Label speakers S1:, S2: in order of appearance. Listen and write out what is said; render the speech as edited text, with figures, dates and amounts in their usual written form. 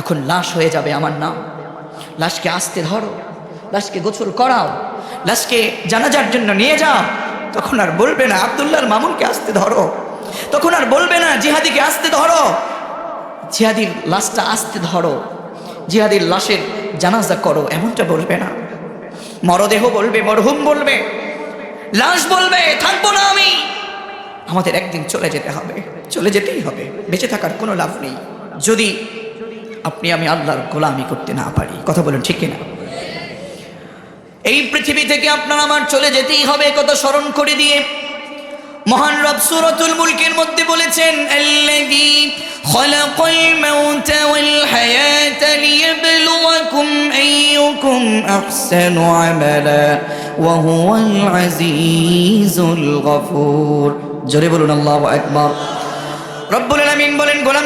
S1: তখন লাশ হয়ে যাবে আমার নাম। লাশকে আস্তে ধরো, লাশকে গোসল করাও, লাশকে জানাজার জন্য নিয়ে যাও। তখন আর বলবে না আব্দুল্লাহর মামুনকে আস্তে ধরো, তখন আর বলবে না জিহাদিকে আস্তে ধরো, জিহাদির লাশটা আস্তে ধরো, জিহাদির লাশের জানাজা করো, এমনটা বলবে না। মরদেহ বলবে, মরহুম বলবে, লাশ বলবে থাকবো না আমি। আমাদের একদিন চলে যেতে হবে, চলে যেতেই হবে, বেঁচে থাকার কোনো লাভ নেই যদি আপনি আমি আল্লাহর গোলামি করতে না পারি। কথা বলেন ঠিক কিনা? এই পৃথিবী থেকে আপনার আমার চলে যেতেই হবে, কথা স্মরণ করে দিয়ে মহান রব সূরাতুল মুলকের মধ্যে বলেছেন, আল্লাযী খালাকাল মাউতা ওয়াল হায়াতা লিয়াবলুয়াকুম আইয়ুকুম আহসানু আমালা ওয়া হুয়াল আজিজুল গফুর। জোরে বলুন আল্লাহু আকবার। রব্বুল আলামিন বলেন, গোলাম